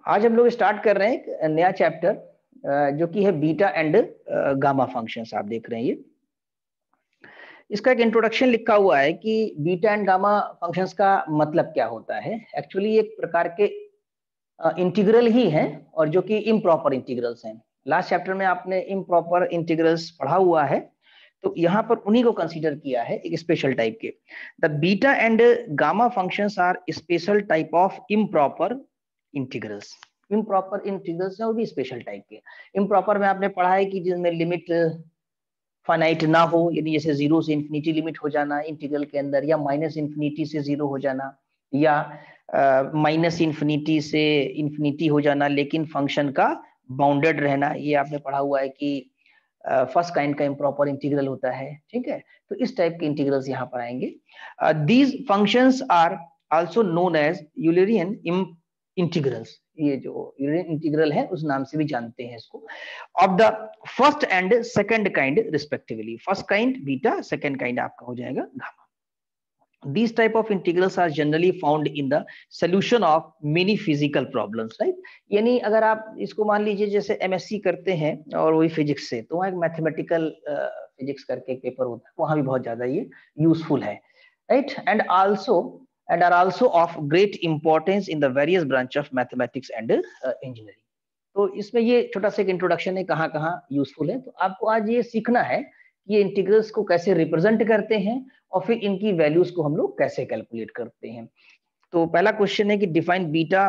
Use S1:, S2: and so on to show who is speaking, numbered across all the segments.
S1: आज हम लोग स्टार्ट कर रहे हैं एक नया चैप्टर जो कि है बीटा एंड गामा फंक्शंस। आप देख रहे हैं ये इसका एक इंट्रोडक्शन लिखा हुआ है कि बीटा एंड गामा फंक्शंस का मतलब क्या होता है। एक्चुअली एक प्रकार के इंटीग्रल ही हैं और जो कि इम्प्रॉपर इंटीग्रल्स हैं। लास्ट चैप्टर में आपने इम्प्रॉपर इंटीग्रल्स पढ़ा हुआ है, तो यहाँ पर उन्हीं को कंसीडर किया है एक स्पेशल टाइप के। The beta and gamma functions are special type of improper integrals. Improper integrals हैं वो भी स्पेशल टाइप के। इम्प्रॉपर में आपने पढ़ा है कि जिसमें लिमिट फाइनाइट ना हो, यानी जैसे 0 से इंफिनिटी लिमिट हो जाना इंटीग्रल के अंदर, या माइनस इंफिनिटी से 0 हो जाना, या माइनस इंफिनिटी से इंफिनिटी हो जाना लेकिन फंक्शन का बाउंडेड रहना। ये आपने पढ़ा हुआ है कि फर्स्ट काइंड का इम्प्रॉपर इंटीग्रल होता है। ठीक है, तो इस टाइप के इंटीग्रल्स यहाँ पर आएंगे। These functions are also known as Eulerian integrals. ये जो यूलरियन इंटीग्रल है उस नाम से भी जानते हैं इसको। Of the first and second kind respectively. First kind beta, second kind आपका हो जाएगा gamma. These type of integrals are generally found in the solution of many physical problems, right? यानी अगर आप इसको मान लीजिए जैसे एमएससी करते हैं और वही फिजिक्स से, तो वहाँ एक मैथमेटिकल फिजिक्स करके एक पेपर होता है, वहाँ भी बहुत ज्यादा ये यूजफुल है, right? and are also of great importance in the various branch of mathematics and engineering. तो इसमें ये छोटा सा एक इंट्रोडक्शन है कहाँ कहाँ यूजफुल है। तो आपको आज ये सीखना है कि ये इंटीग्रल्स को कैसे रिप्रेजेंट करते हैं और फिर इनकी वैल्यूज को हम लोग कैसे कैलकुलेट करते हैं। तो पहला क्वेश्चन है कि define beta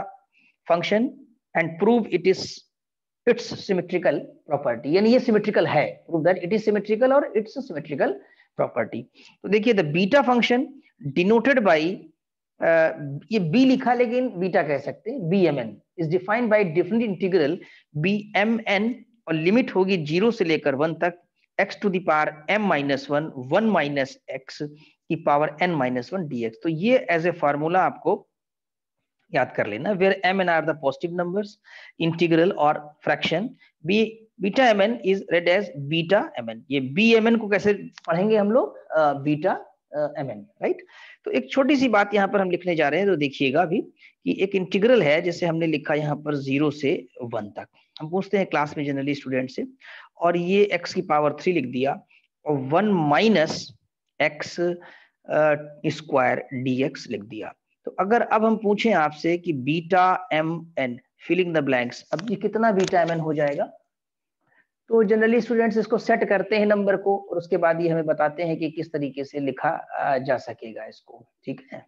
S1: function and prove its symmetrical property. यानी ये सिमेट्रिकल है, prove that it is symmetrical और इट्स सिमेट्रिकल प्रॉपर्टी। तो देखिए the beta function denoted by, ये बी लिखा लेकिन बीटा कह सकते हैं, B M N is defined by different integral B M N, और लिमिट होगी 0 से लेकर 1 तक x to the power m minus 1 1 minus x की पावर n minus 1 dx। तो ये एज ए फार्मूला आपको याद कर लेना, where m and r the positive numbers, integral और fraction beta M N is read as beta M N. ये B M N को कैसे पढ़ेंगे हम लोग, बीटा एम एन, राइट? तो एक छोटी सी बात यहाँ पर हम लिखने जा रहे हैं, तो देखिएगा अभी कि एक इंटीग्रल है जैसे हमने लिखा यहाँ पर 0 से 1 तक। हम पूछते हैं क्लास में जनरली स्टूडेंट से, और ये x की पावर 3 लिख दिया और 1 माइनस एक्स स्क्वायर dx लिख दिया। तो अगर अब हम पूछें आपसे कि beta M N filling the blanks, अब ये कितना बीटा एम एन हो जाएगा, तो जनरली स्टूडेंट्स इसको सेट करते हैं नंबर को और उसके बाद ये हमें बताते हैं कि किस तरीके से लिखा जा सकेगा इसको। ठीक है,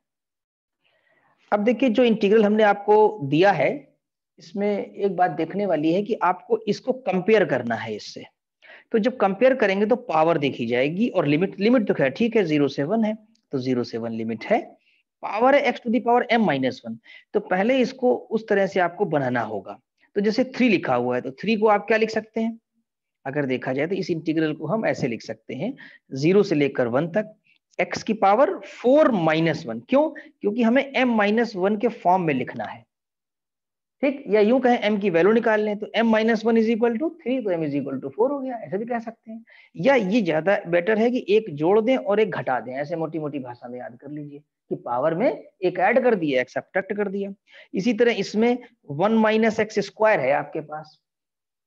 S1: अब देखिए जो इंटीग्रल हमने आपको दिया है इसमें एक बात देखने वाली है कि आपको इसको कंपेयर करना है इससे। तो जब कंपेयर करेंगे तो पावर देखी जाएगी और लिमिट तो खैर ठीक है 0 से 1 है, तो 0 से 1 लिमिट है, पावर है x to the power m minus 1। तो पहले इसको उस तरह से आपको बनाना होगा। तो जैसे 3 लिखा हुआ है तो 3 को आप क्या लिख सकते हैं, अगर देखा जाए तो इस इंटीग्रल को हम ऐसे लिख सकते हैं 0 से लेकर 1 तक x की पावर 4 माइनस 1। क्यों? क्योंकि हमें m माइनस 1 के फॉर्म में लिखना है। ठीक, या यूं कहें m की वैल्यू निकाल लें तो m minus 1 is equal to 3, तो m इज इक्वल टू 4 हो गया, ऐसे भी कह सकते हैं। या ये ज्यादा बेटर है कि एक जोड़ दें और एक घटा दें, ऐसे मोटी मोटी भाषा में याद कर लीजिए कि पावर में एक ऐड कर दिया, एक सब्ट्रैक्ट कर दिया। इसी तरह इसमें 1 माइनस एक्स स्क्वायर है आपके पास,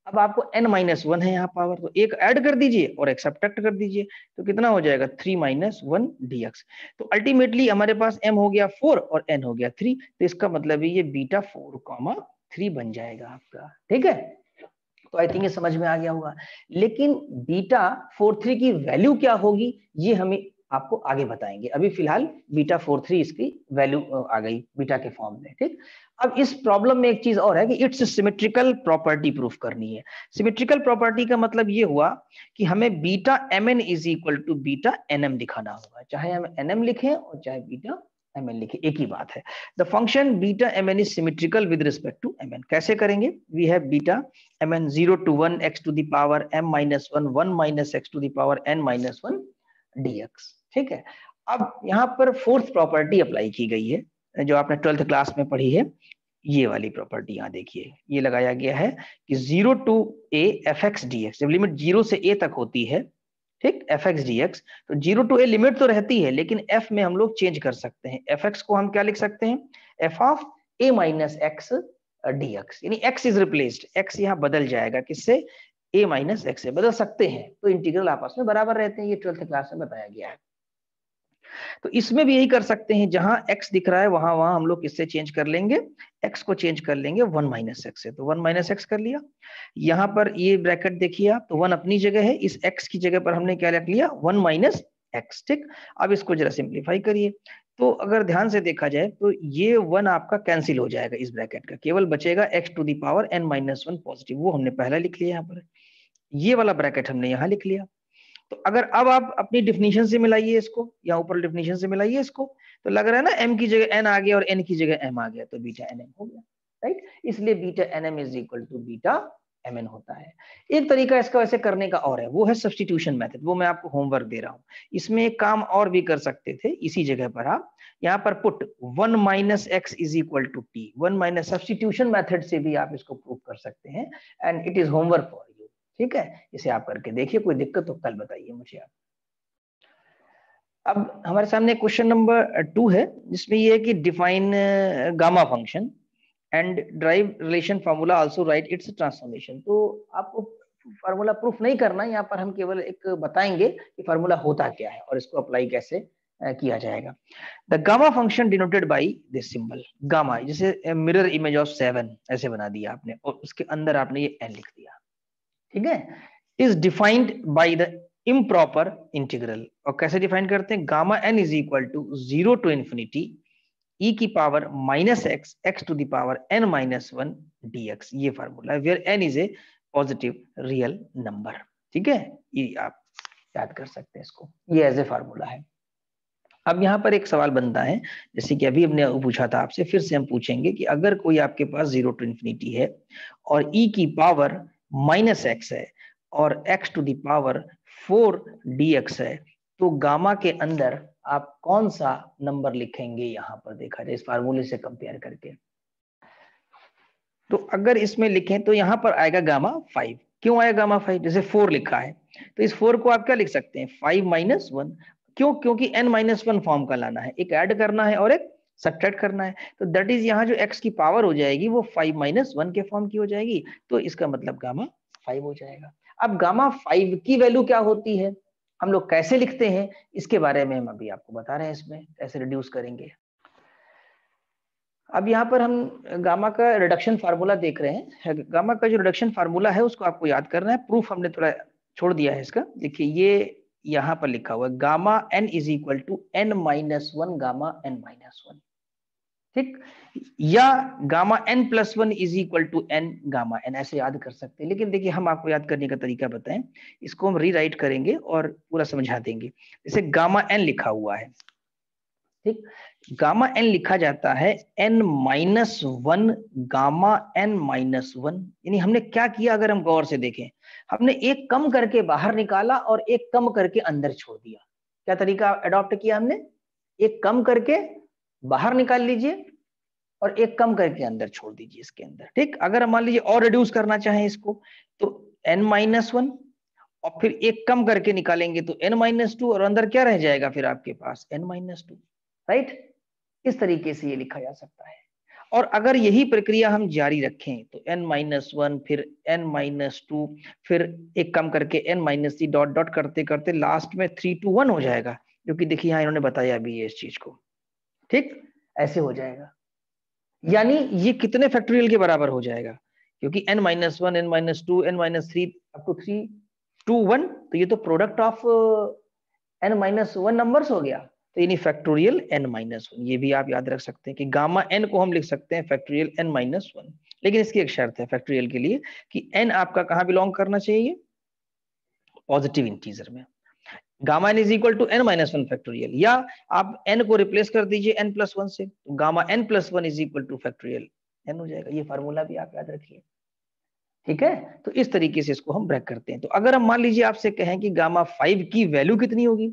S1: अब आपको n माइनस 1 है यहाँ पावर, तो एक ऐड कर दीजिए और एक सब्ट्रैक्ट कर दीजिए, तो कितना हो जाएगा 3 माइनस 1 dx। तो अल्टीमेटली हमारे पास m हो गया 4 और n हो गया 3, तो इसका मतलब ये बीटा 4,3 बन जाएगा आपका। ठीक है, तो आई थिंक ये समझ में आ गया होगा। लेकिन बीटा 4,3 की वैल्यू क्या होगी ये हमें आपको आगे बताएंगे। अभी फिलहाल बीटा 4,3 इसकी वैल्यू आ गई बीटा के फॉर्म में। ठीक, अब इस प्रॉब्लम में एक चीज और है कि इट्स सिमेट्रिकल प्रॉपर्टी प्रूफ करनी है। सिमेट्रिकल प्रॉपर्टी का मतलब ये हुआ कि हमें beta M N is equal to beta N M दिखाना होगा, चाहे हम एन एम लिखें और चाहे बीटा एम एन लिखे, एक ही बात है। The function beta M N is symmetrical with respect to M N. कैसे करेंगे, we have beta M N 0 to 1 x to the power m minus 1 1 minus x to the power n minus 1 dx। ठीक है, अब यहाँ पर fourth property apply की गई है जो आपने 12th क्लास में पढ़ी है, ये वाली प्रॉपर्टी यहाँ देखिए, ये लगाया गया है कि 0 to a fx dx, जब लिमिट 0 से a तक होती है, ठीक, fx dx, तो 0 to a लिमिट तो रहती है लेकिन f में हम लोग चेंज कर सकते हैं। fx को हम क्या लिख सकते हैं, f of a minus x dx, यानी x इज रिप्लेस्ड, x यहाँ बदल जाएगा किससे, a माइनस एक्स से बदल सकते हैं, तो इंटीग्रल आपस में बराबर रहते हैं, ये 12th क्लास में बताया गया है। तो इसमें भी यही कर सकते हैं, जहां x दिख रहा है वहां वहां हम लोग किससे चेंज कर लेंगे, x को चेंज कर लेंगे 1 माइनस एक्स से, तो 1 माइनस एक्स कर लिया। यहाँ पर ये ब्रैकेट देखिए आप, तो 1 अपनी जगह है, इस x की जगह पर हमने क्या रख लिया, 1 माइनस एक्स, ठीक। अब इसको जरा सिंप्लीफाई करिए, तो अगर ध्यान से देखा जाए तो ये 1 आपका कैंसिल हो जाएगा इस ब्रैकेट का, केवल बचेगा x to the power n minus 1 positive, वो हमने पहला लिख लिया यहाँ पर, ये वाला ब्रैकेट हमने यहाँ लिख लिया। तो अगर अब आप अपनी डिफिनीशन से मिलाइए इसको, या ऊपर डिफिनीशन से मिलाइए इसको, तो लग रहा है ना m की जगह n आ गया और n की जगह m आ गया, तो बीटा nm हो गया, राइट। इसलिए beta nm is equal to beta mn होता है। एक तरीका इसका वैसे करने का और है, वो है सब्स्टिट्यूशन मेथड, वो मैं आपको होमवर्क दे रहा हूँ। इसमें एक काम और भी कर सकते थे, इसी जगह पर आप यहाँ पर put 1 minus x is equal to T, 1 minus substitution method से भी आप इसको प्रूव कर सकते हैं, and it is homework for you, ठीक है। इसे आप करके देखिए, कोई दिक्कत तो कल बताइए मुझे आप। अब हमारे सामने क्वेश्चन नंबर 2 है, जिसमें ये है कि define gamma function and drive relation formula also right it's transformation. तो आपको फार्मूला प्रूफ नहीं करना, यहाँ पर हम केवल एक बताएंगे कि फार्मूला होता क्या है और इसको अप्लाई कैसे किया जाएगा। The gamma function denoted by this symbol, gamma जैसे मिरर इमेज ऑफ 7 ऐसे बना दिया आपने, और उसके अंदर आपने ये n लिख दिया, ठीक है। Is defined by the improper integral, और कैसे डिफाइन करते हैं, gamma n is equal to 0 to infinity e की power minus x x to the power n minus 1 dx, ये फार्मूला है, where n is a positive real number, ठीक है। ये आप याद कर सकते हैं इसको, ये एज ए फार्मूला है। अब यहाँ पर एक सवाल बनता है, जैसे कि अभी हमने पूछा था आपसे, फिर से हम पूछेंगे कि अगर कोई आपके पास 0 टू इंफिनिटी है और e की पावर माइनस एक्स है और x to the power 4 dx है, तो गामा के अंदर आप कौन सा नंबर लिखेंगे, यहाँ पर देखा जाए इस फार्मूले से कंपेयर करके। तो अगर इसमें लिखें तो यहाँ पर आएगा गामा 5। क्यों आएगा गामा 5, जैसे 4 लिखा है, तो इस 4 को आप क्या लिख सकते हैं, 5 माइनस 1, क्यों, क्योंकि n माइनस 1 फॉर्म का लाना है, एक ऐड करना है और एक सब्ट्रैक्ट करना है, तो दैट इज यहाँ जो x की पावर हो जाएगी वो 5 माइनस 1 के फॉर्म की हो जाएगी, तो इसका मतलब गामा 5 हो जाएगा। अब गामा 5 की वैल्यू क्या होती है, हम लोग कैसे लिखते हैं, इसके बारे में हम अभी आपको बता रहे हैं, इसमें कैसे रिड्यूस करेंगे। अब यहाँ पर हम गामा का रिडक्शन फार्मूला देख रहे हैं, गामा का जो रिडक्शन फार्मूला है उसको आपको याद करना है, प्रूफ हमने थोड़ा छोड़ दिया है इसका। देखिए ये यहाँ पर लिखा हुआ है, gamma n is equal to n minus 1 gamma n minus 1, ठीक, या gamma n plus 1 is equal to n gamma n, ऐसे याद कर सकते हैं। लेकिन देखिए हम आपको याद करने का तरीका बताएं, इसको हम रीराइट करेंगे और पूरा समझा देंगे। जैसे गामा n लिखा हुआ है, ठीक, गामा n लिखा जाता है n minus 1 gamma n minus 1, यानी हमने क्या किया, अगर हम गौर से देखें, हमने एक कम करके बाहर निकाला और एक कम करके अंदर छोड़ दिया। क्या तरीका अडॉप्ट किया हमने, एक कम करके बाहर निकाल लीजिए और एक कम करके अंदर छोड़ दीजिए इसके अंदर, ठीक। अगर हम मान लीजिए और रिड्यूस करना चाहें इसको, तो n माइनस 1 और फिर एक कम करके निकालेंगे तो n माइनस 2, और अंदर क्या रह जाएगा फिर आपके पास n माइनस 2, राइट। इस तरीके से ये लिखा जा सकता है। और अगर यही प्रक्रिया हम जारी रखें तो n माइनस 1 फिर n माइनस 2 फिर एक कम करके n माइनस 3 डॉट डॉट करते करते लास्ट में 3 to 1 हो जाएगा, जो कि देखिए यहाँ इन्होंने बताया अभी ये इस चीज को, ठीक, ऐसे हो जाएगा। यानी ये कितने फैक्टोरियल के बराबर हो जाएगा, क्योंकि n minus 1 n minus 2 n minus 3 up to 3 to 1, तो ये तो product of n minus 1 numbers हो गया, तो यानी फैक्टोरियल n माइनस 1। ये भी आप याद रख सकते हैं कि गामा n को हम लिख सकते हैं फैक्टोरियल n माइनस 1, लेकिन इसकी एक शर्त है फैक्टोरियल के लिए कि n आपका कहाँ बिलोंग करना चाहिए, पॉजिटिव इंटीजर में। Gamma n is equal to n minus 1 factorial, या आप n को रिप्लेस कर दीजिए n प्लस 1 से, तो gamma n plus 1 is equal two factorial n हो जाएगा। ये फार्मूला भी आप याद रखिए, ठीक है। तो इस तरीके से इसको हम ब्रेक करते हैं। तो अगर हम मान लीजिए आपसे कहें कि गामा 5 की वैल्यू कितनी होगी,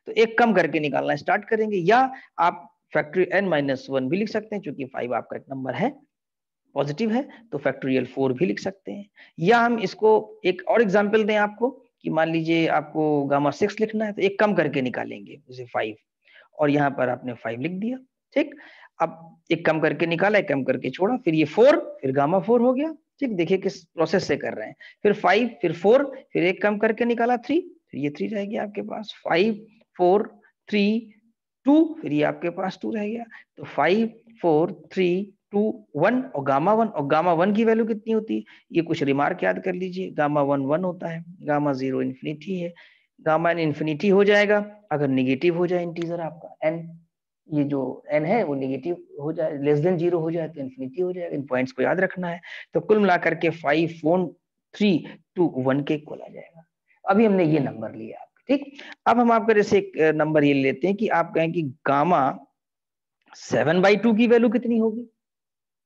S1: तो एक कम करके निकालना स्टार्ट करेंगे, या आप फैक्टोरियल n माइनस 1 भी लिख सकते हैं, क्योंकि 5 आपका एक नंबर है, पॉजिटिव है, तो फैक्टोरियल 4 भी लिख सकते हैं। या हम इसको एक और एग्जांपल दें आपको, कि मान लीजिए आपको गामा 6 लिखना है, तो एक कम करके निकालेंगे जैसे 5, और यहाँ पर आपने 5 लिख दिया, ठीक। अब एक कम करके निकाला, एक कम करके छोड़ा, फिर ये 4, फिर गामा 4 हो गया। ठीक, देखिए किस प्रोसेस से कर रहे हैं। फिर 5, फिर 4, फिर एक कम करके निकाला 3, फिर ये 3 रह गया आपके पास। 5 4 3 2, फिर ये आपके पास 2 रह गया। तो 5 4 3 2 1 और गामा 1, और गामा 1 की वैल्यू कितनी होती है, ये कुछ रिमार्क याद कर लीजिए। गामा 1 1 होता है, गामा 0 इन्फिनिटी है, गामा n इन्फिनिटी हो जाएगा अगर निगेटिव हो जाए इंटीजर आपका n, ये जो n है वो निगेटिव हो जाए, लेस देन 0 हो जाए तो इन्फिनिटी हो जाएगा। इन पॉइंट्स को याद रखना है। तो कुल मिलाकर के 5 4 3 2 1 के इक्वल आ जाएगा। अभी हमने ये नंबर लिया आपके, ठीक। अब हम आपका जैसे एक नंबर ये लेते हैं कि आप कहें कि गामा 7/2 की वैल्यू कितनी होगी।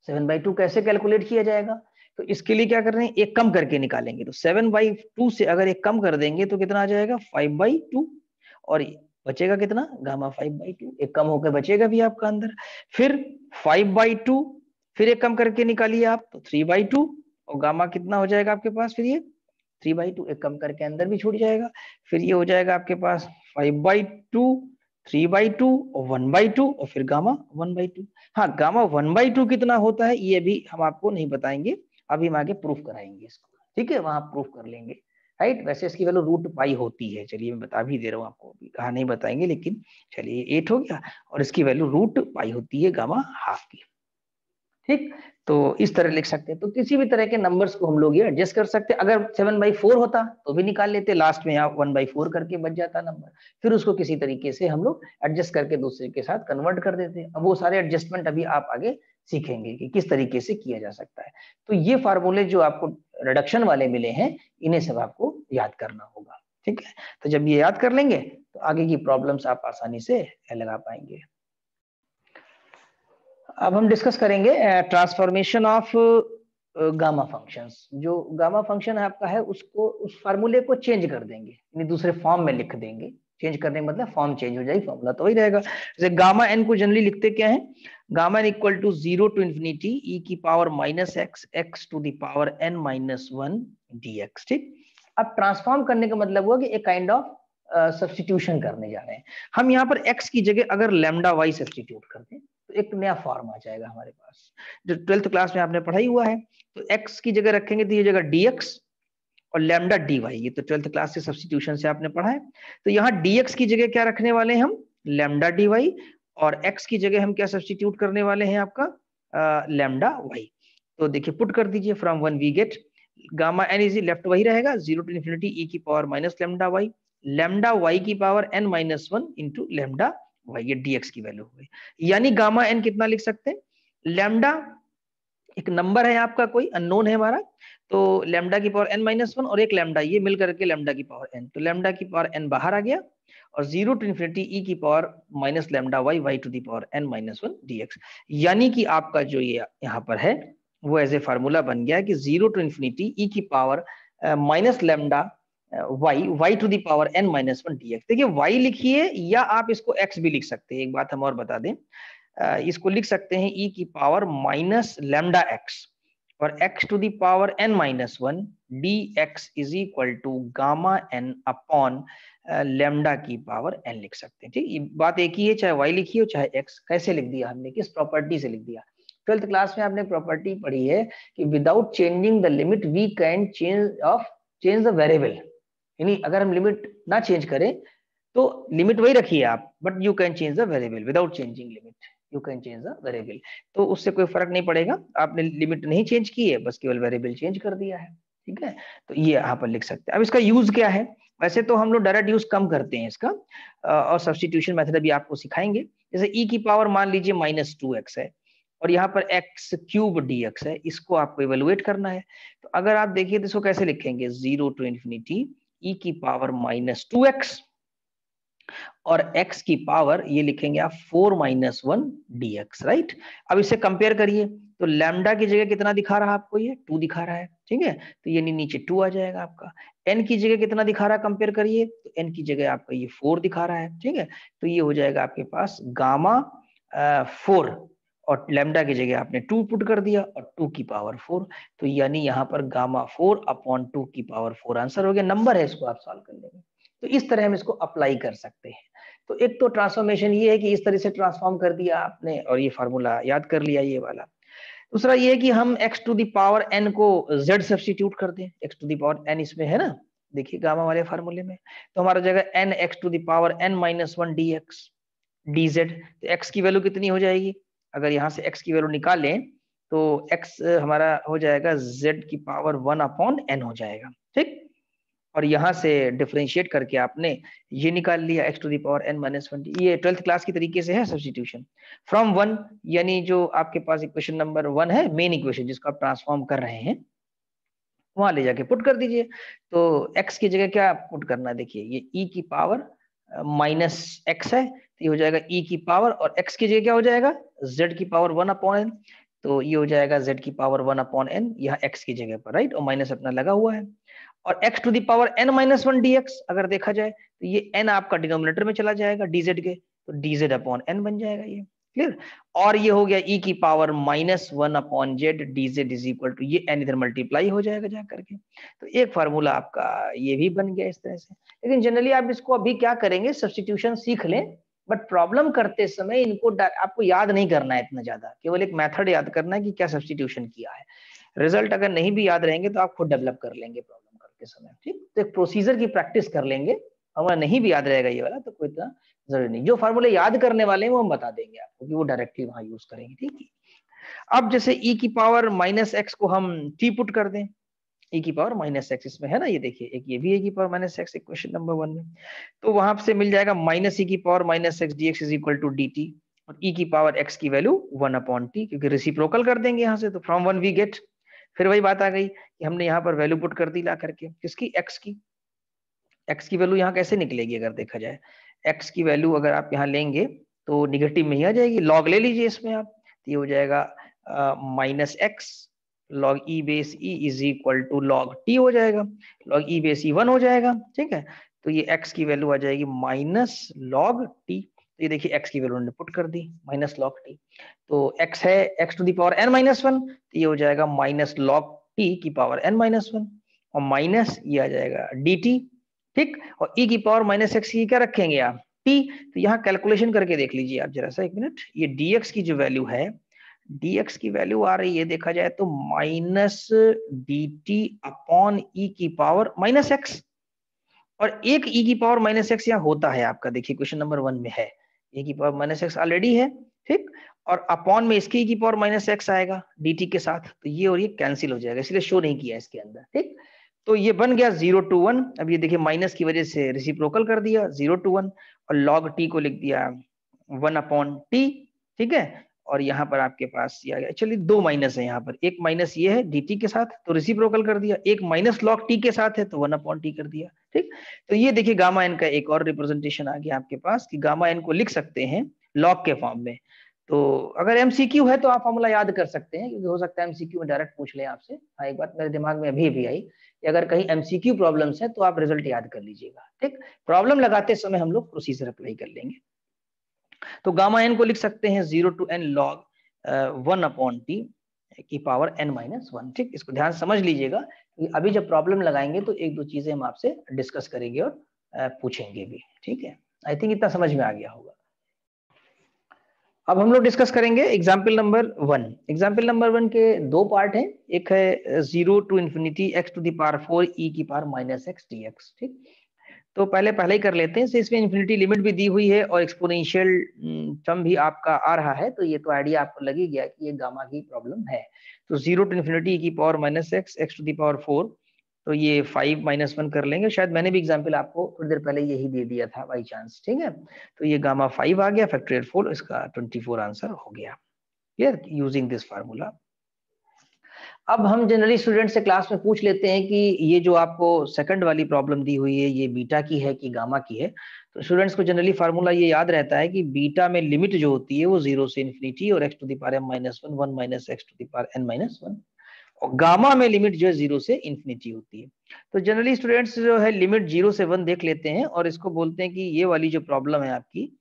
S1: 7/2 कैसे कैलकुलेट किया जाएगा, तो इसके लिए क्या कर रहे हैं, एक कम करके निकालेंगे। तो 7/2 से अगर एक कम कर देंगे तो कितना आ जाएगा 5/2, और बचेगा कितना गामा 5/2, एक कम होकर बचेगा भी आपका अंदर। फिर 5/2, फिर एक कम करके निकालिए आप तो 3/2, और गामा कितना हो जाएगा आपके पास, फिर ये 3/2 एक कम करके अंदर भी छूट जाएगा। फिर ये हो जाएगा आपके पास 5/2 3/2 और 1/2, और फिर गामा 1/2। हाँ, गामा 1/2 कितना होता है ये भी हम आपको नहीं बताएंगे, अभी हम आगे प्रूफ कराएंगे इसको, ठीक है, वहां प्रूफ कर लेंगे, राइट। वैसे इसकी वैल्यू √π होती है, चलिए मैं बता भी दे रहा हूँ आपको, अभी कहा नहीं बताएंगे, लेकिन चलिए 8 हो गया, और इसकी वैल्यू √π होती है गामा हाफ की, ठीक। तो इस तरह लिख सकते हैं। तो किसी भी तरह के नंबर्स को हम लोग ये एडजस्ट कर सकते हैं। अगर 7/4 होता तो भी निकाल लेते, लास्ट में यहाँ 1/4 करके बच जाता नंबर, फिर उसको किसी तरीके से हम लोग एडजस्ट करके दूसरे के साथ कन्वर्ट कर देते। अब वो सारे एडजस्टमेंट अभी आप आगे सीखेंगे कि किस तरीके से किया जा सकता है। तो ये फार्मूले जो आपको रिडक्शन वाले मिले हैं, इन्हें सब आपको याद करना होगा, ठीक है। तो जब ये याद कर लेंगे तो आगे की प्रॉब्लम्स आप आसानी से लगा पाएंगे। अब हम डिस्कस करेंगे ट्रांसफॉर्मेशन ऑफ गामा फंक्शंस। जो गामा फंक्शन आपका है उसको, उस फार्मूले को चेंज कर देंगे, यानी दूसरे फॉर्म में लिख देंगे। चेंज करने मतलब फॉर्म चेंज हो जाएगी, फॉर्मूला तो वही रहेगा। जैसे गामा एन को जनरली लिखते क्या है, gamma N equal to 0 to infinity e की power -x x to the power n - 1 dx, ठीक। अब ट्रांसफॉर्म करने का मतलब हुआ कि एक काइंड ऑफ सब्स्टिट्यूशन करने जा रहे हैं हम। यहाँ पर x की जगह अगर लैम्डा y सब्स्टिट्यूट कर दें तो एक नया फॉर्म आ जाएगा हमारे पास, जो 12th क्लास में आपने पढ़ाई हुआ है। तो x की जगह रखेंगे तो ये जगह dx और लैम्डा dy, ये तो 12th क्लास से सब्स्टिट्यूशन से आपने पढ़ा है। तो यहाँ dx की जगह क्या रखने वाले हैं हम, लैम्डा dy, और x की जगह हम क्या सब्स्टिट्यूट करने वाले हैं आपका लैम्डा y। तो देखिए पुट कर दीजिए, from 1 we get gamma n is left वही रहेगा 0 to infinity e की power minus lambda y, lambda y की power n - 1 into lambda y, ये dx की वैल्यू हो गई। यानी गामा n कितना लिख सकते हैं, लैम्डा एक नंबर है आपका, कोई अननोन है हमारा, तो लैम्डा की पावर n - 1 और एक लैम्डा, ये मिल करके लैम्डा की पावर n, तो लैम्डा की पावर n बाहर आ गया, और 0 to infinity e की power minus lambda y y to the power n - 1 dx। यानी कि आपका जो ये यहाँ पर है वो एज ए फार्मूला बन गया है कि 0 to infinity e की power minus lambda y to the power n - 1 dx। देखिए y लिखिए या आप इसको x भी लिख सकते हैं। एक बात हम और बता दें, इसको लिख सकते हैं e की पावर माइनस लैम्डा x और x to the power n - 1 dx is equal to gamma n upon lambda की पावर n लिख सकते हैं, ठीक। ये बात एक ही है, चाहे y लिखिए हो चाहे x। कैसे लिख दिया हमने, किस प्रॉपर्टी से लिख दिया, 12th क्लास में आपने प्रॉपर्टी पढ़ी है कि without changing the limit we can change the variable. यानी अगर हम लिमिट ना चेंज करें तो लिमिट वही रखिए आप, but you can change the variable without changing limit, you can change the variable. तो उससे कोई फर्क नहीं पड़ेगा, आपने लिमिट नहीं चेंज की है, बस केवल वेरिएबल चेंज कर दिया है, ठीक है। तो ये यहाँ पर लिख सकते हैं। अब इसका यूज क्या है, वैसे तो हम लोग डायरेक्ट यूज कम करते हैं इसका, और सब्स्टिट्यूशन मेथड भी आपको सिखाएंगे। जैसे e की पावर मान लीजिए -2x है, और यहाँ पर x³ dx है, इसको आपको इवेलुएट करना है। तो अगर आप देखिए तो इसको कैसे लिखेंगे, 0 to infinity e की पावर -2x और x की पावर ये लिखेंगे आप 4 - 1 dx, राइट। अब इसे कंपेयर करिए तो लैम्डा की जगह कितना दिखा रहा है आपको, ये 2 दिखा रहा है, ठीक है। तो ये नीचे 2 आ जाएगा आपका। n की जगह कितना दिखा रहा है कंपेयर करिए, तो n की जगह आपका ये 4 दिखा रहा है, ठीक है। तो ये हो जाएगा आपके पास गामा 4, और लैम्डा की जगह आपने 2 पुट कर दिया और 2 की पावर 4, तो यानी यहाँ पर गामा 4 अपॉन 2 की पावर 4 आंसर हो गया। नंबर है, इसको आप सॉल्व कर लेंगे। तो इस तरह हम इसको अप्लाई कर सकते हैं, तो एक तो ट्रांसफॉर्मेशन ये है कि इस तरह से ट्रांसफॉर्म कर दिया आपने और ये फार्मूला याद कर लिया ये वाला। दूसरा ये है कि हम x to the power n को z सब्स्टिट्यूट कर दें, x to the power n इसमें है ना, देखिए गामा वाले फार्मूले में, तो हमारा हो जाएगा n x to the power n minus 1 dx dz। तो x की वैल्यू कितनी हो जाएगी, अगर यहाँ से x की वैल्यू निकालें तो x हमारा हो जाएगा z की पावर 1 अपॉन n हो जाएगा, ठीक। और यहाँ से डिफरेंशिएट करके आपने ये निकाल लिया x to the power n minus 1। ये 12th क्लास की तरीके से है सब्स्टिट्यूशन फ्रॉम 1, यानी जो आपके पास इक्वेशन नंबर 1 है मेन इक्वेशन जिसको आप ट्रांसफॉर्म कर रहे हैं वहां ले जाके पुट कर दीजिए। तो x की जगह क्या पुट करना है, देखिए ये e की पावर माइनस x है, तो ये हो जाएगा e की पावर, और x की जगह क्या हो जाएगा z की पावर 1 अपॉन n, तो ये हो जाएगा z की पावर 1 अपॉन n, यहाँ x की जगह पर, राइट, और माइनस अपना लगा हुआ है। और x to the power n minus 1 dx अगर देखा जाए तो ये n आपका डिनोमिनेटर में चला जाएगा dz के, तो dz अपॉन n बन जाएगा ये, क्लियर। और ये हो गया e की power minus 1 upon z dz is equal to, ये n इधर मल्टीप्लाई हो जाएगा जा करके, तो एक फार्मूला आपका ये भी बन गया इस तरह से। लेकिन जनरली आप इसको अभी क्या करेंगे, सब्स्टिट्यूशन सीख लें, बट प्रॉब्लम करते समय इनको आपको याद नहीं करना है इतना ज्यादा, केवल एक मेथड याद करना है कि क्या सब्स्टिट्यूशन किया है। रिजल्ट अगर नहीं भी याद रहेंगे तो आप खुद डेवलप कर लेंगे प्रॉब्लम करते समय, ठीक। तो एक प्रोसीजर की प्रैक्टिस कर लेंगे, हमारा नहीं भी याद रहेगा ये वाला तो कोई इतना जरूरी नहीं, जो फार्मूले याद करने वाले हैं वो हम बता देंगे आपको कि वो डायरेक्टली वहां यूज करेंगे, ठीक है। अब जैसे e की पावर माइनस एक्स को हम t पुट कर दें, e की पावर माइनस एक्स इसमें है ना, ये देखिए एक ये भी e की power minus x equation number 1 में, तो वहां से मिल जाएगा माइनस e की power minus x dx is equal to dt, और e की पावर x की वैल्यू 1 अपॉन t, क्योंकि रेसिप्रोकल कर देंगे यहाँ से, तो फ्रॉम 1 वी गेट, फिर वही बात आ गई कि हमने यहाँ पर वैल्यू पुट कर दी ला करके, किसकी, x की वैल्यू यहाँ कैसे निकलेगी अगर देखा जाए, x की वैल्यू अगर आप यहाँ लेंगे तो निगेटिव में ही आ जाएगी, लॉग ले लीजिए इसमें आप, तो ये हो जाएगा minus x log e base e is equal to log T हो जाएगा, लॉग ई बेस ई 1 हो जाएगा, ठीक है। तो ये x की वैल्यू आ जाएगी माइनस लॉग टी, तो ये देखिए x की वैल्यू ने पुट कर दी माइनस लॉग टी, तो x है x to the power n minus 1, तो ये हो जाएगा माइनस लॉग टी की पावर n माइनस 1, और माइनस ये आ जाएगा dt, ठीक। और e की पावर माइनस एक्स की क्या रखेंगे आप t, तो यहाँ कैलकुलेशन करके देख लीजिए आप जरा सा एक मिनट, ये dx की जो वैल्यू है, dx की वैल्यू आ रही है देखा जाए तो माइनस dt अपॉन e की पावर माइनस एक्स, और एक e की पावर माइनस एक्स यहाँ होता है आपका, देखिए क्वेश्चन नंबर 1 में है e की पावर माइनस एक्स ऑलरेडी है, ठीक, और अपॉन में इसकी e की पावर माइनस एक्स आएगा dt के साथ, तो ये और ये कैंसिल हो जाएगा, इसलिए शो नहीं किया इसके अंदर, ठीक। तो ये बन गया 0 to 1, अब ये देखिए माइनस की वजह से रेसिप्रोकल कर दिया 0 to 1, और log t को लिख दिया 1 अपॉन t, ठीक है। और यहाँ पर आपके पास ये आ गया, चलिए दो माइनस है यहाँ पर, एक माइनस ये है dt के साथ तो रेसिप्रोकल कर दिया, एक माइनस log t के साथ है तो 1 अपॉन t कर दिया, ठीक। तो ये देखिए गामा n का एक और रिप्रेजेंटेशन आ गया आपके पास कि गामा n को लिख सकते हैं log के फॉर्म में। तो अगर एमसीक्यू है तो आप फॉर्मूला याद कर सकते हैं, क्योंकि हो सकता है एमसीक्यू में डायरेक्ट पूछ ले आपसे। हाँ, एक बात मेरे दिमाग में अभी भी आई कि अगर कहीं एमसीक्यू प्रॉब्लम्स है तो आप रिजल्ट याद कर लीजिएगा, ठीक। प्रॉब्लम लगाते समय हम लोग प्रोसीजर अप्लाई कर लेंगे। तो गामा एन को लिख सकते हैं 0 to n log 1 upon T की पावर n माइनस 1, ठीक। इसको ध्यान समझ लीजिएगा कि अभी जब प्रॉब्लम लगाएंगे तो एक दो चीजें हम आपसे डिस्कस करेंगे और पूछेंगे भी, ठीक है। आई थिंक इतना समझ में आ गया होगा। अब हम लोग डिस्कस करेंगे एग्जाम्पल नंबर 1। एग्जाम्पल नंबर 1 के दो पार्ट हैं, एक है 0 to infinity x to the power 4 e की पावर माइनस एक्स dx, ठीक। तो पहले ही कर लेते हैं, इसमें इंफिनिटी लिमिट भी दी हुई है और एक्सपोनेंशियल टर्म भी आपका आ रहा है, तो ये तो आइडिया आपको लग ही गया कि ये गामा की प्रॉब्लम है। तो 0 to इंफिनिटी की power minus x x to the power 4, तो ये 5 माइनस 1 कर लेंगे, शायद मैंने भी एग्जाम्पल आपको थोड़ी देर पहले यही दे दिया था बाई चांस, ठीक है। तो ये गामा 5 आ गया फैक्टोरियल 4, इसका 24 आंसर हो गया, क्लियर, यूजिंग दिस फार्मूला। अब हम जनरली स्टूडेंट से क्लास में पूछ लेते हैं कि ये जो आपको सेकंड वाली प्रॉब्लम दी हुई है ये बीटा की है कि गामा की है। तो स्टूडेंट्स को जनरली फार्मूला ये याद रहता है कि बीटा में लिमिट जो होती है वो 0 से इन्फिनिटी और x to the power m minus 1 1 minus x to the power n minus 1, और गामा में लिमिट जो है 0 से इन्फिनिटी होती है। तो जनरली स्टूडेंट्स जो है लिमिट 0 से 1 देख लेते हैं और इसको बोलते हैं कि ये वाली जो प्रॉब्लम है आपकी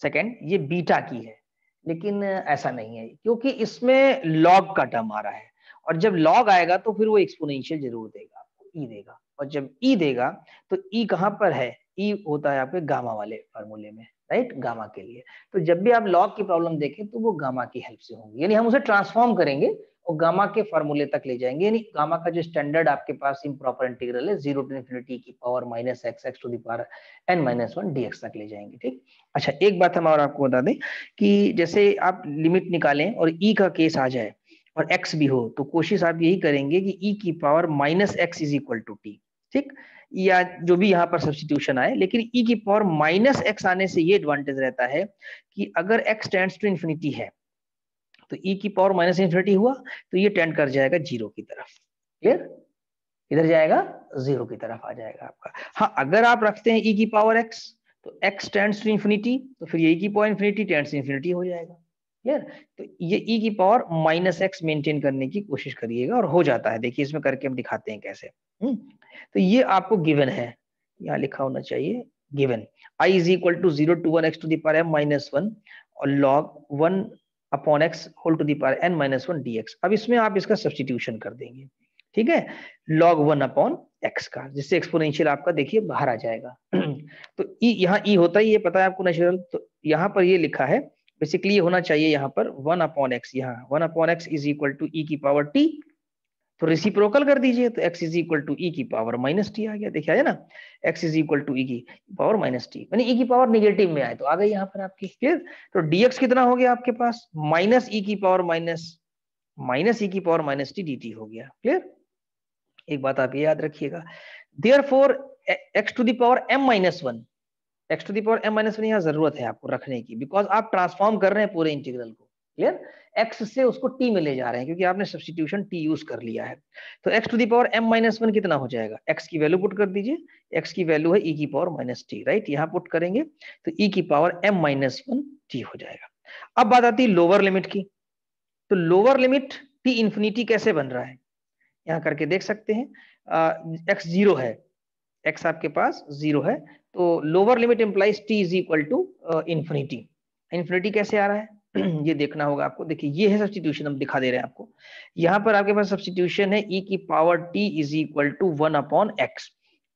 S1: सेकेंड, ये बीटा की है। लेकिन ऐसा नहीं है, क्योंकि इसमें लॉग का टर्म आ रहा है, और जब लॉग आएगा तो फिर वो एक्सपोनेंशियल जरूर देगा आपको, ई देगा, और जब ई देगा तो ई कहां पर है, ई होता है आपके गामा वाले फार्मूले में, राइट, गामा के लिए। तो जब भी आप लॉग की प्रॉब्लम देखें तो वो गामा की हेल्प से होंगी, यानी हम उसे ट्रांसफॉर्म करेंगे और गामा के फॉर्मूले तक ले जाएंगे, यानी गामा का जो स्टैंडर्ड आपके पास इम्प्रॉपर इंटीग्रल है 0 to इन्फिनिटी की power minus x x to the power n minus 1 dx तक ले जाएंगे। ठीक, अच्छा एक बात हम और आपको बता दें कि जैसे आप लिमिट निकालें और e का केस आ जाए और x भी हो, तो कोशिश आप यही करेंगे कि e की power minus x is equal to T, ठीक, या जो भी यहाँ पर सब्स्टिट्यूशन आए, लेकिन e की पावर माइनस एक्स आने से ये एडवांटेज रहता है कि अगर x टेंड्स टू इन्फिनिटी है तो e की पावर माइनस इन्फिनिटी हुआ तो ये टेंड कर जाएगा जीरो की तरफ। क्लियर, इधर जाएगा जीरो की तरफ आ जाएगा आपका। हाँ, अगर आप रखते हैं e की पावर x तो x टेंड्स टू इन्फिनिटी, तो फिर ये e की power infinity tends to infinity हो जाएगा। क्लियर, तो ये e की पावर माइनस एक्स मेंटेन करने की कोशिश करिएगा और हो जाता है। देखिए इसमें करके हम दिखाते हैं कैसे। तो ये आपको गिवन है, यहाँ लिखा होना चाहिए given i is equal to 0 to 1 x to the power m minus 1 और log 1 upon x whole to the power n minus 1 dx। अब इसमें आप इसका सब्स्टिट्यूशन कर देंगे, ठीक है, log 1 अपॉन x का, जिससे एक्सपोनेंशियल आपका देखिए बाहर आ जाएगा। तो e यहाँ e होता ही ये पता है आपको नेचुरल, तो यहाँ पर ये लिखा है बेसिकली ये होना चाहिए यहाँ पर 1 अपॉन एक्स, यहाँ 1 upon x is equal to e की पावर टी, तो रेसिप्रोकल कर दीजिए तो x is equal to e की पावर माइनस टी आ गया। देखिए आया ना, x is equal to e की पावर माइनस टी, यानी ई की पावर निगेटिव में आए तो आ गई यहाँ पर आपकी। क्लियर, तो dx कितना हो गया आपके पास माइनस ई की पावर माइनस ई की पावर माइनस टी dt हो गया। क्लियर, एक बात आप ये याद रखिएगा, therefore x to the power m minus 1, x to the power m minus 1 यहाँ जरूरत है आपको रखने की, बिकॉज आप ट्रांसफॉर्म कर रहे हैं पूरे इंटीग्रल को। क्लियर, x से उसको t में ले जा रहे हैं क्योंकि आपने सब्स्टिट्यूशन t यूज कर लिया है। तो x to the power m minus 1 कितना हो जाएगा, x की वैल्यू पुट कर दीजिए, x की वैल्यू है e की पावर माइनस टी, राइट, यहाँ पुट करेंगे तो e की पावर m माइनस 1 t हो जाएगा। अब बात आती है लोअर लिमिट की, तो लोअर लिमिट t इंफिनिटी कैसे बन रहा है, यहाँ करके देख सकते हैं, x जीरो है, x आपके पास जीरो है, तो lower limit implies t is equal to infinity. Infinity कैसे आ रहा है ये देखना होगा आपको। देखिए ये है सब्स्टिट्यूशन, हम दिखा दे रहे हैं आपको, यहाँ पर आपके पास सब्स्टिट्यूशन है e की power t is equal to 1 upon x।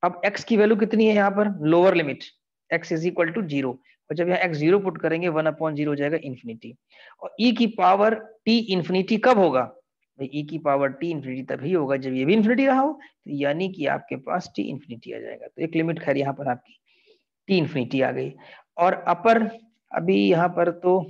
S1: अब x की वैल्यू कितनी है यहाँ पर, lower limit x is equal to zero, और जब यहाँ x जीरो पुट करेंगे 1 अपॉन जीरो हो जाएगा इन्फिनिटी, और e की पावर t इन्फिनिटी कब होगा, e की पावर t इन्फिनिटी तभी होगा जब ये भी इन्फिनिटी रहा हो, तो यानी कि आपके पास t इन्फिनिटी आ जाएगा। तो एक लिमिट खैर यहाँ पर आपकी t इन्फिनिटी आ गई। और अपर अभी यहाँ पर तो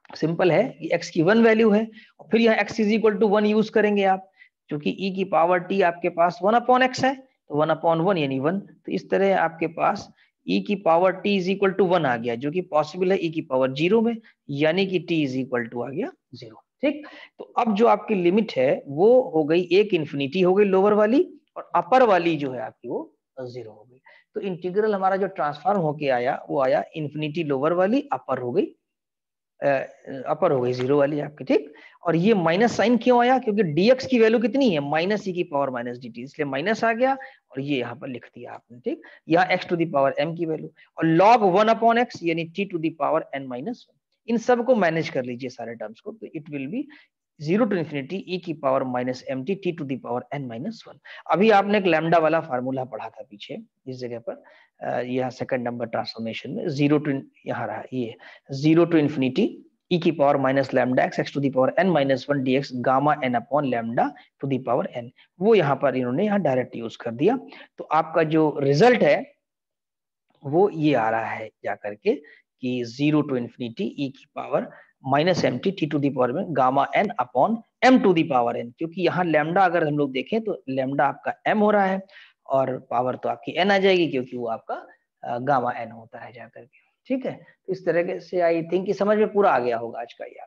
S1: सिंपल है कि x की 1 वैल्यू है और फिर यहाँ x is equal to 1 use करेंगे आप, क्योंकि e की पावर t आपके पास 1 अपॉन x है, तो 1 अपॉन 1 यानी 1, तो इस तरह आपके पास e की power t is equal to 1 आ गया, जो कि पॉसिबल है e की पावर 0 में, यानी कि t इज इक्वल टू आ गया 0। ठीक, तो अब जो आपकी लिमिट है वो हो गई, एक इन्फिनिटी हो गई लोअर वाली, और अपर वाली जो है आपकी वो 0 हो गई। तो इंटीग्रल हमारा जो ट्रांसफॉर्म होके आया वो आया इन्फिनिटी लोअर वाली, अपर हो गई, अपर हो गई 0 वाली आपकी। ठीक, और ये माइनस साइन क्यों आया, क्योंकि dx की वैल्यू कितनी है माइनस ई की पावर माइनस dt, इसलिए माइनस आ गया और ये यहाँ पर लिख दिया आपने। ठीक, यहाँ x to the power m की वैल्यू और log 1 अपॉन x यानी t to the power n minus 1, इन सब को मैनेज कर लीजिए सारे टर्म्स को, तो it will be 0 to infinity e की power minus M T to the power n minus 1। अभी आपने एक लैम्डा वाला फार्मूला पढ़ा था पीछे इस जगह पर, यह सेकंड नंबर ट्रांसफॉर्मेशन में 0 टू, यहाँ रहा ये 0 टू इन्फिनिटी e की power minus lambda x x to the power n minus 1 dx gamma n upon lambda to the power n, वो यहाँ पर इन्होंने यहाँ डायरेक्ट यूज कर दिया। तो आपका जो रिजल्ट है वो ये आ रहा है जाकर के कि 0 टू इन्फिनिटी e की power minus M T to the power में gamma n upon m to the power n, क्योंकि यहाँ लैम्डा अगर हम लोग देखें तो लैम्डा आपका m हो रहा है और पावर तो आपकी n आ जाएगी क्योंकि वो आपका गामा n होता है जाकर के। ठीक है, तो इस तरह से आई थिंक समझ में पूरा आ गया होगा आज का ये।